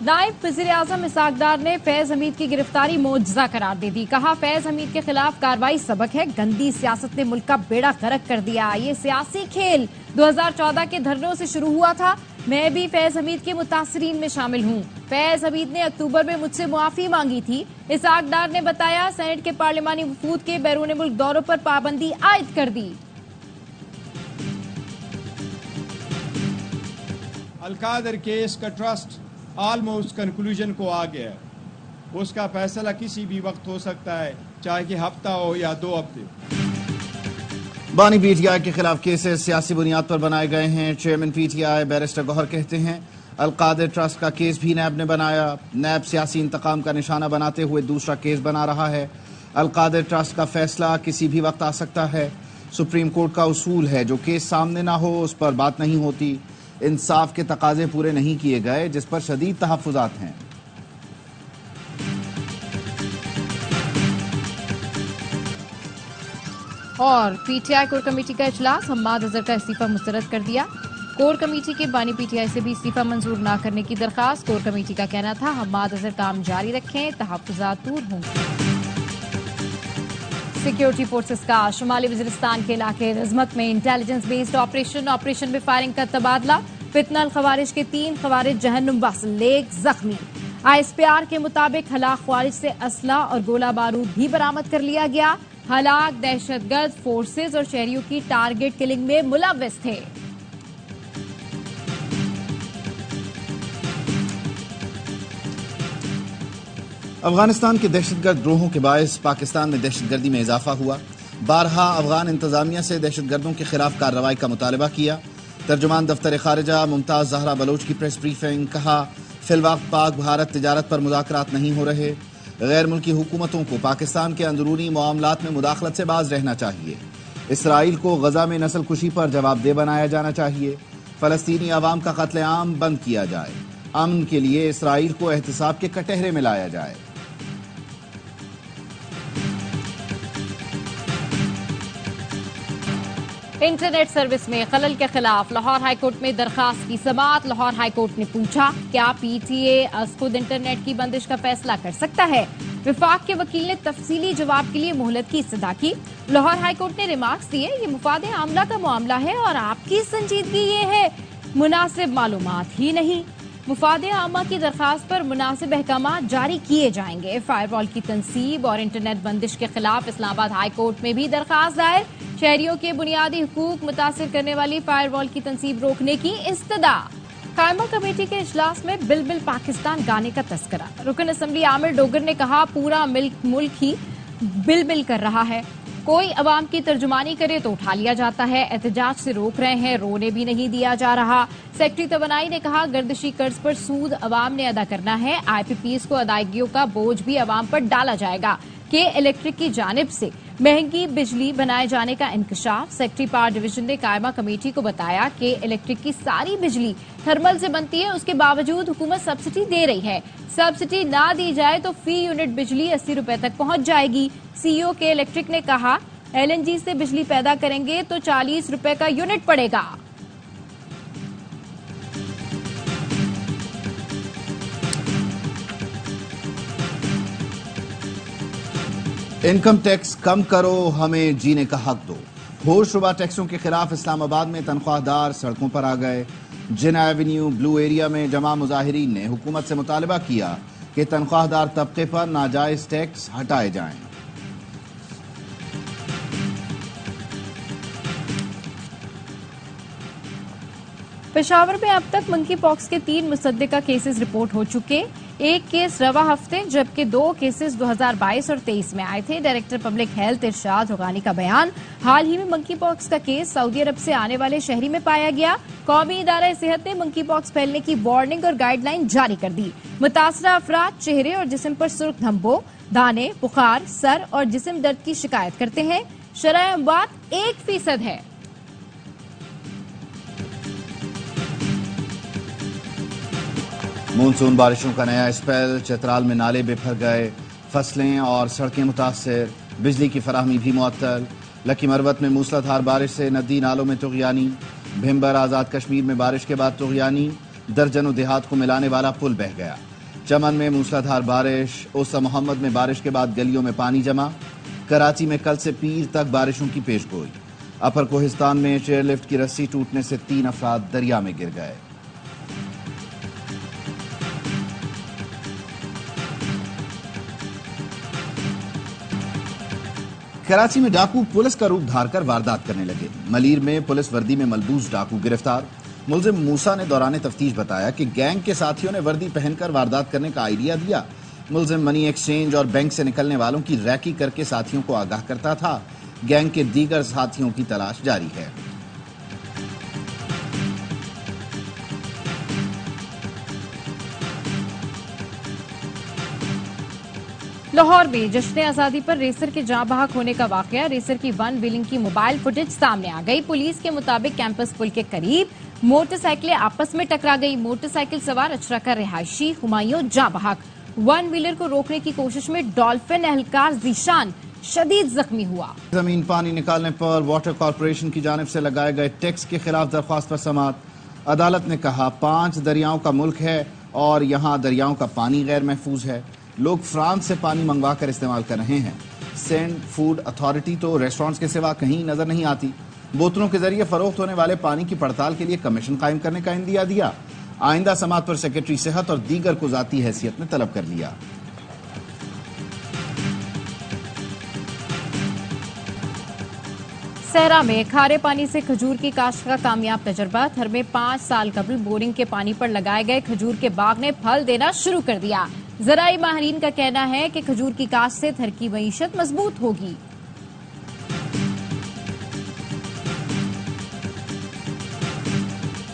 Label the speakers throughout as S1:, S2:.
S1: نائب وزیر اعظم اسحاق ڈار نے فیض حمید کی گرفتاری معجزہ قرار دے دی. کہا فیض حمید کے خلاف کارروائی سبق ہے. گندی سیاست نے ملک کا بیڑا غرق کر دیا. یہ سیاسی کھیل 2014 کے دھرنوں سے شروع ہوا تھا. میں بھی فیض حمید کے متاثرین میں شامل ہوں. فیض حمید نے اکتوبر میں مجھ سے معافی مانگی تھی. اسحاق ڈار نے بتایا سینٹ کے پارلیمانی وفود کے بیرون ملک دوروں پر پابندی عائد کر دی.
S2: القادر کیس کا ٹرسٹ آلموسٹ کنکلوژن کو آ گیا ہے. اس کا فیصلہ کسی بھی وقت ہو سکتا ہے, چاہے کہ ہفتہ ہو یا 2 ہفتے.
S3: بانی پی ٹی آئی کے خلاف کیسز سیاسی بنیاد پر بنائے گئے ہیں. Chairman P T I barrister Gohar کہتے ہیں القادر ٹرسٹ کا کیس بھی نیب نے بنایا. نیب سیاسی انتقام کا نشانہ بناتے ہوئے دوسرا کیس بنا رہا ہے. القادر ٹرسٹ کا فیصلہ کسی بھی وقت آ سکتا ہے. سپریم کورٹ کا اصول ہے جو کیس سامنے نہ ہو اس پر بات نہیں ہوتی. انصاف کے تقاضے پورے نہیں کیے گئے جس پر شدید تحفظات ہیں.
S1: اور پی ٹی آئی کور کمیٹی کا اجلاس حماد اظہر کا استعفی مسترد کر دیا. کور کمیٹی کے بانی پی ٹی آئی سے بھی استعفی منظور نہ کرنے کی درخواست. کور کمیٹی کا کہنا تھا حماد اظہر کام جاری رکھیں, تحفظات دور ہوں گے. سیکیورٹی فورسز کا شمالی وزیرستان کے علاقے رزمک میں انٹیلیجنس بیسڈ آپریشن میں فائرنگ کا تبادلہ. فتنہ الخوارج کے 3 خوارج جہنم وصل, 1 زخمی. آئی ایس پی آر کے مطابق ہلاک خوارج سے اسلحہ اور گولہ بارود بھی برآمد کر لیا گیا. ہلاک دہشت گرد فورسز اور شہریوں کی ٹارگٹ کلنگ میں ملوث تھے.
S3: افغانستان کے دہشت گرد گروہوں کے باعث پاکستان میں دہشت گردی میں اضافہ ہوا. بارہا افغان انتظامیہ سے دہشت گردوں کے خلاف کارروائی کا مطالبہ کیا. ترجمان دفتر خارجہ ممتاز زہرا بلوچ کی پریس بریفنگ. کہا فی الوقت پاک بھارت تجارت پر مذاکرات نہیں ہو رہے. غیر ملکی حکومتوں کو پاکستان کے اندرونی معاملات میں مداخلت سے باز رہنا چاہیے. اسرائیل کو غزہ میں نسل کشی پر جواب دہ بنایا جانا چاہیے. فلسطینی عوام کا قتل عام بند کیا جائے. امن کے لیے اسرائیل کو احتساب کے کٹہرے میں لایا جائے.
S1: انٹرنیٹ سروس میں خلل کے خلاف لاہور ہائی کورٹ میں درخواست کی سماعت. لاہور ہائی کورٹ نے پوچھا کیا پی ٹی اے از خود انٹرنیٹ کی بندش کا فیصلہ کر سکتا ہے. وفاق کے وکیل نے تفصیلی جواب کے لیے مہلت کی استدعا کی. لاہور ہائی کورٹ نے ریمارکس دیے یہ مفاد عاملہ کا معاملہ ہے اور آپ کی سنجیدگی یہ ہے مناسب معلومات ہی نہیں. مفاد عامہ کی درخواست پر مناسب احکامات جاری کیے جائیں گے. فائر وال کی تنصیب اور انٹرنیٹ بندش کے خلاف اسلام آباد ہائی کورٹ میں بھی درخواست دائر. شہریوں کے بنیادی حقوق متاثر کرنے والی فائر وال کی تنصیب روکنے کی استدعا. قائمہ کمیٹی کے اجلاس میں بلبل پاکستان گانے کا تذکرہ. رکن اسمبلی عامر ڈوگر نے کہا پورا ملک ہی بلبل کر رہا ہے. کوئی عوام کی ترجمانی کرے تو اٹھا لیا جاتا ہے. احتجاج سے روک رہے ہیں, رونے بھی نہیں دیا جا رہا. سیکٹری توانائی نے کہا گردشی قرض پر سود عوام نے ادا کرنا ہے. آئی پی پیز کو ادائیگیوں کا بوجھ بھی عوام پر ڈالا جائے گا. کہ الیکٹرک کی جانب سے مہنگی بجلی بنائے جانے کا انکشاف. سیکٹری پاور ڈویژن نے قائمہ کمیٹی کو بتایا کہ الیکٹرک کی ساری بجلی تھرمل سے بنتی ہے. اس کے باوجود حکومت سبسڈی دے رہی ہے. سبسڈی نہ دی جائے تو فی یونٹ بجلی 80 روپے تک پہنچ جائے گی. سی او کے الیکٹرک نے کہا ایل این جی سے بجلی پیدا کریں گے تو 40 روپے کا یونٹ پڑے گا.
S3: انکم ٹیکس کم کرو, ہمیں جینے کا حق دو. ہوش ربا ٹیکسوں کے خلاف اسلام آباد میں تنخواہ دار سڑکوں پر آ گئے. جنا ایونیو بلو ایریا میں جمع مظاہرین نے حکومت سے مطالبہ کیا کہ تنخواہ دار طبقے پر ناجائز ٹیکس ہٹائے جائیں.
S1: پشاور میں اب تک منکی پاکس کے 3 مصدقہ کیسز رپورٹ ہو چکے. ایک کیس رواں ہفتے جبکہ 2 کیسز 2022 اور 23 میں آئے تھے. ڈائریکٹر پبلک ہیلتھ ارشاد حقانی کا بیان. حال ہی میں منکی پاکس کا کیس سعودی عرب سے آنے والے شہری میں پایا گیا. قومی ادارہ صحت نے منکی پاکس پھیلنے کی وارننگ اور گائیڈ لائن جاری کر دی. متاثرہ افراد چہرے اور جسم پر سرخ دھبوں, دانے, بخار, سر اور جسم درد کی شکایت کرتے ہیں. شرح اموات 1% ہے.
S3: مونسون بارشوں کا نیا اسپیل. چترال میں نالے بے بھر گئے, فصلیں اور سڑکیں متاثر, بجلی کی فراہمی بھی معطل. لکی مروت میں موسلا دھار بارش سے ندی نالوں میں طغیانی. بھمبر آزاد کشمیر میں بارش کے بعد طغیانی, درجنوں دیہات کو ملانے والا پل بہہ گیا. چمن میں موسلادھار بارش، اوسا محمد میں بارش کے بعد گلیوں میں پانی جمع، کراچی میں کل سے پیر تک بارشوں کی پیش گوئی، اپر کوہستان میں چیئر لفٹ کی رسی ٹوٹنے سے 3 افراد دریا میں گر گئے۔ کراچی میں ڈاکو پولیس کا روپ دھار کر واردات کرنے لگے۔ ملیر میں پولیس وردی میں ملبوس ڈاکو گرفتار۔ ملزم موسیٰ نے دوران تفتیش بتایا کہ گینگ کے ساتھیوں نے وردی پہن کر واردات کرنے کا آئیڈیا دیا۔ ملزم منی ایکسچینج اور بینک سے نکلنے والوں کی ریکی کر کے ساتھیوں کو آگاہ کرتا تھا۔ گینگ کے دیگر ساتھیوں کی تلاش جاری ہے۔
S1: لاہور میں جشن آزادی پر ریسر کے جاں بحق ہونے کا واقعہ، ریسر کی ون ویلنگ کی موبائل فوٹیج سامنے آ گئی۔ پولیس کے مطابق کیمپس پل کے قریب موٹر سائیکلیں آپس میں ٹکرا گئی۔ موٹر سائیکل سوار اچرکا رہائشی ہمایوں جاں بحق۔ ون ویلر کو روکنے کی کوشش میں ڈالفن اہلکار ذیشان شدید زخمی ہوا۔
S3: زمین پانی نکالنے پر واٹر کارپوریشن کی جانب سے لگائے گئے ٹیکس کے خلاف درخواست پر سماعت۔ عدالت نے کہا 5 دریاؤں کا ملک ہے اور یہاں دریاؤں کا پانی غیر محفوظ ہے۔ لوگ فرانس سے پانی منگوا کر استعمال کر رہے ہیں۔ سینڈ فوڈ اتھارٹی تو ریسٹورنٹس کے سوا کہیں نظر نہیں آتی۔ بوتلوں کے ذریعے فروخت ہونے والے پانی کی پڑتال کے لیے کمیشن قائم کرنے کا عندیہ دیا۔ آئندہ سماعت پر سیکرٹری صحت اور دیگر کو ذاتی حیثیت میں طلب کر لیا۔
S1: صحرا میں کھارے پانی سے کھجور کی کاشت کا کامیاب تجربہ۔ تھر میں 5 سال قبل بورنگ کے پانی پر لگائے گئے کھجور کے باغ نے پھل دینا شروع کر دیا۔ زرعی ماہرین کا کہنا ہے کہ کھجور کی کاشت سے تھر کی معیشت مضبوط ہوگی۔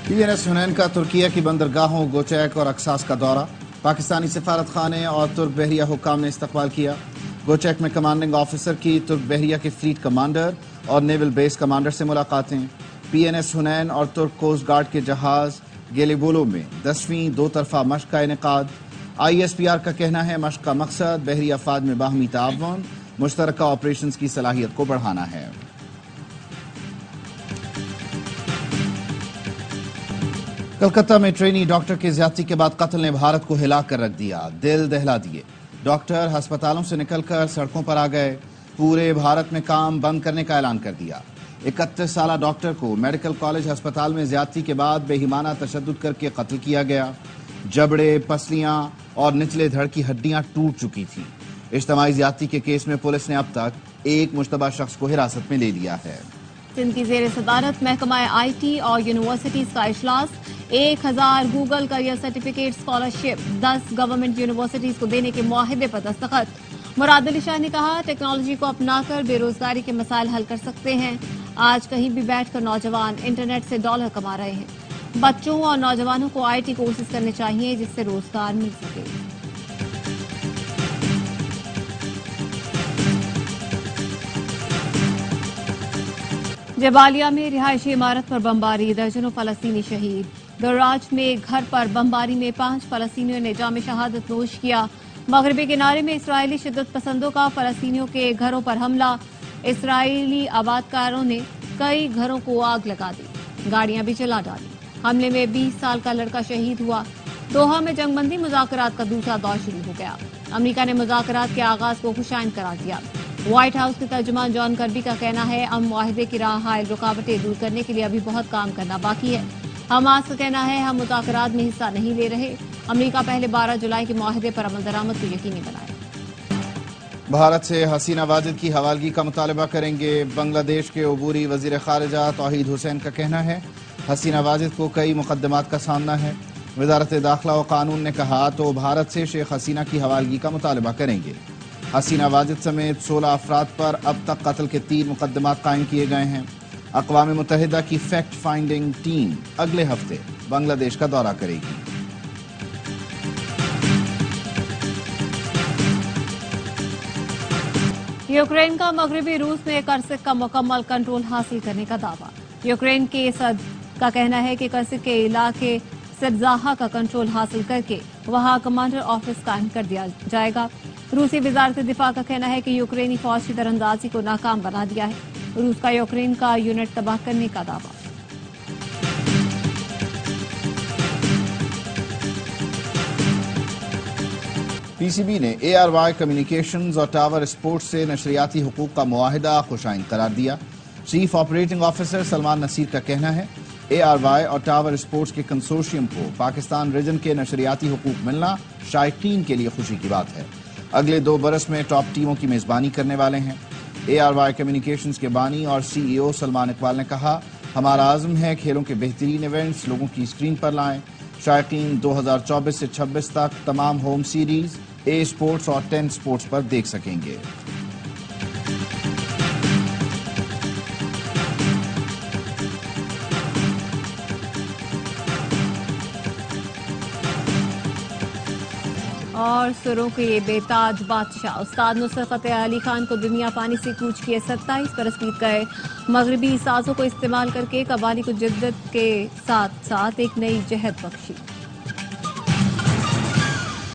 S3: PNS حنین کا ترکیہ کی بندرگاہوں گوچیک اور اکساس کا دورہ۔ پاکستانی سفارت خانے اور ترک بحریہ حکام نے استقبال کیا۔ گوچیک میں کمانڈنگ آفیسر کی ترک بحریہ کے فلیٹ کمانڈر اور نیول بیس کمانڈر سے ملاقاتیں۔ PNS حنین اور ترک کوسٹ گارڈ کے جہاز گیلیبولو میں 10ویں 2 طرفہ مشق کا انعقاد۔ ISPR کا کہنا ہے مشق کا مقصد بحری افواج میں باہمی تعاون، مشترکہ آپریشنز کی صلاحیت کو بڑھانا ہے۔ کلکتہ میں ٹرینی ڈاکٹر کی زیادتی کے بعد قتل نے بھارت کو ہلا کر رکھ دیا، دل دہلا دیے۔ ڈاکٹر ہسپتالوں سے نکل کر سڑکوں پر آ گئے، پورے بھارت میں کام بند کرنے کا اعلان کر دیا۔ 31 سالہ ڈاکٹر کو میڈیکل کالج ہسپتال میں زیادتی کے بعد بے ایمانہ تشدد کر کے قتل کیا گیا۔ جبڑے، پسلیاں اور نچلے دھڑ کی ہڈیاں ٹوٹ چکی تھیں۔ اجتماعی زیادتی کے کیس میں پولیس نے اب تک 1 مشتبہ شخص کو حراست میں لے لیا ہے۔
S4: سندھ کی زیر صدارت محکمہ IT اور یونیورسٹیز کا اجلاس۔ 1000 Google career certificate scholarship 10 government universities کو دینے کے معاہدے پر دستخط۔ مراد علی شاہ نے کہا ٹیکنالوجی کو اپنا کر بے روزگاری کے مسائل حل کر سکتے ہیں۔ آج کہیں بھی بیٹھ کر نوجوان انٹرنیٹ سے ڈالر کما رہے ہیں۔ بچوں اور نوجوانوں کو IT کورسز کرنے چاہیے جس سے روزگار مل سکے۔ جبالیہ میں رہائشی عمارت پر بمباری، درجنوں فلسطینی شہید۔ گراج میں گھر پر بمباری میں 5 فلسطینیوں نے جام شہادت نوش کیا۔ مغربی کنارے میں اسرائیلی شدت پسندوں کا فلسطینیوں کے گھروں پر حملہ۔ اسرائیلی آبادکاروں نے کئی گھروں کو آگ لگا دی، گاڑیاں بھی جلا ڈالی۔ حملے میں 20 سال کا لڑکا شہید ہوا۔ دوحہ میں جنگ بندی مذاکرات کا دوسرا دور شروع ہو گیا۔ امریکہ نے مذاکرات کے آغاز کو خوشائند قرار دیا۔ وائٹ ہاؤس کے ترجمان جان کربی کا کہنا ہے امن معاہدے کی راہ حائل رکاوٹیں دور کرنے کے لیے ابھی بہت کام کرنا باقی ہے۔ حماس کا کہنا ہے ہم مذاکرات میں حصہ نہیں لے رہے۔ امریکہ پہلے 12 جولائی کے معاہدے پر عمل درآمد کو یقینی بنائے۔
S3: بھارت سے حسینہ واجد کی حوالگی کا مطالبہ کریں گے۔ بنگلہ دیش کے عبوری وزیر خارجہ توحید حسین کا کہنا ہے حسینہ واجد کو کئی مقدمات کا سامنا ہے۔ وزارت داخلہ و قانون نے کہا تو بھارت سے شیخ حسینہ کی حوالگی کا مطالبہ کریں گے۔ حسینہ واجد سمیت 16 افراد پر اب تک قتل کے 3 مقدمات قائم کیے گئے ہیں۔ اقوام متحدہ کی فیکٹ فائنڈنگ ٹیم اگلے ہفتے بنگلہ دیش کا دورہ کرے گی۔
S4: یوکرین کا مغربی روس میں کرسک کا مکمل کنٹرول حاصل کرنے کا دعویٰ۔ یوکرین کے صدر کا کہنا ہے کہ کرسک کے علاقے سبزاہا کا کنٹرول حاصل کر کے وہاں کمانڈر آفس قائم کر دیا جائے گا۔ روسی وزارت دفاع کا کہنا ہے کہ یوکرینی فوج کی تیراندازی کو ناکام بنا دیا ہے۔ روس کا یوکرین کا یونٹ تباہ کرنے کا دعویٰ۔
S3: پی سی بی نے ARY کمیونیکیشنز اور ٹاور اسپورٹس سے نشریاتی حقوق کا معاہدہ خوشائند قرار دیا۔ Chief operating officer Salman Naseer کا کہنا ہے ARY اور ٹاور اسپورٹس کے کنسورشیم کو پاکستان ریجن کے نشریاتی حقوق ملنا شائقین کے لیے خوشی کی بات ہے۔ اگلے 2 برس میں ٹاپ ٹیموں کی میزبانی کرنے والے ہیں۔ ARY کمیونیکیشنز کے بانی اور CEO سلمان اقبال نے کہا ہمارا عزم ہے کھیلوں کے بہترین ایونٹس لوگوں کی اسکرین پر لائیں۔ شائقین 2024 سے 26 تک تمام ہوم سیریز A اسپورٹس اور 10 اسپورٹس پر دیکھ سکیں گے۔
S4: اور سروں کے یہ بے تاج بادشاہ استاد نصرت فتح علی خان کو دنیا پانی سے کوچ کیے 27 برس بیت گئے۔ مغربی سازوں کو استعمال کر کے قوالی کو جدت کے ساتھ ساتھ ایک نئی جہت بخشی۔